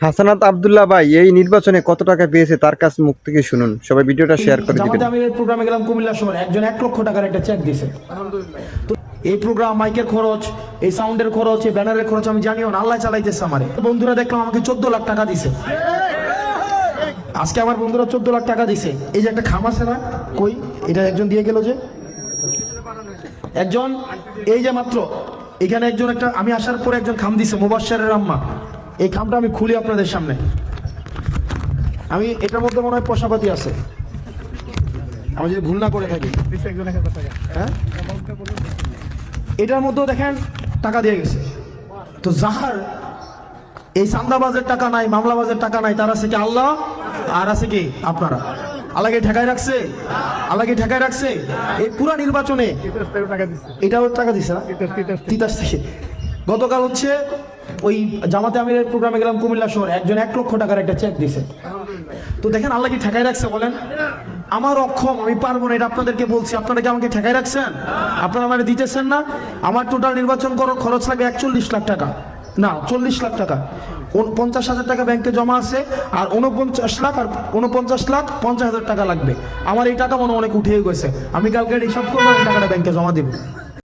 হাসানাত আব্দুল্লাহ ভাই এই নির্বাচনে কত টাকা পেয়েছে তার কাছ মুখ থেকে শুনুন। সবাই ভিডিওটা শেয়ার করে দিবেন। আমি এই প্রোগ্রামে গেলাম কুমিল্লা শহরে, একজন 1 লক্ষ টাকার একটা চেক দিছে। আলহামদুলিল্লাহ। এই প্রোগ্রাম, মাইকের খরচ, এই সাউন্ডের খরচ, এই ব্যানারের খরচ আমি জানিও না, আল্লাহ চালাইতেছে আমারে। বন্ধুরা দেখলাম আমাকে 14 লাখ টাকা দিছে। আজকে আমার বন্ধুরা 14 লাখ টাকা দিছে। এই যে একটা খাম আছে না, কই এটা একজন দিয়ে গেল যে একজন, এই যে মাত্র এখানে একজন একটা, আমি আসার পরে একজন খাম দিছে, মুবাশশারের আম্মা। এই খামটা আমি খুলি আপনাদের সামনে। আমি এটার মধ্যে মনে হয় পয়সাপাতি আছে, আমি যদি ভুল না করে থাকি। হ্যাঁ, এটার মধ্যেও দেখেন টাকা দিয়ে গেছে। তো যাহার এই চান্দাবাজের টাকা নাই, মামলাবাজের টাকা নাই, তার আছে কি আল্লাহ, আর আছে কি আপনারা। আল্লাহকে ঠেকায় রাখছে, আল্লাহকে ঠেকায় রাখছে। এই পুরা নির্বাচনে এটাও টাকা দিছে না, তিতাস থেকে। গতকাল হচ্ছে ওই জামাতে আমিরের প্রোগ্রামে গেলাম কুমিল্লা শহরে, একজন 1 লক্ষ টাকার একটা চেক দিছে। তো দেখেন আল্লাহ কি ঠেকায় রাখছে বলেন। আমার অক্ষম, আমি পারবো না, এটা আপনাদেরকে বলছি। আপনারা কি আমাকে ঠেকায় রাখছেন? আপনারা আমাকে দিতেছেন না। আমার টোটাল নির্বাচন করার খরচ লাগে 41 লাখ টাকা, না 40 লাখ টাকা। 50,000 টাকা ব্যাংকে জমা আছে, আর 49 লাখ আর 49,50,000 টাকা লাগবে। আমার এই টাকা মনে অনেক উঠে গেছে। আমি কালকে হিসাব করবো, টাকাটা ব্যাংকে জমা দিব।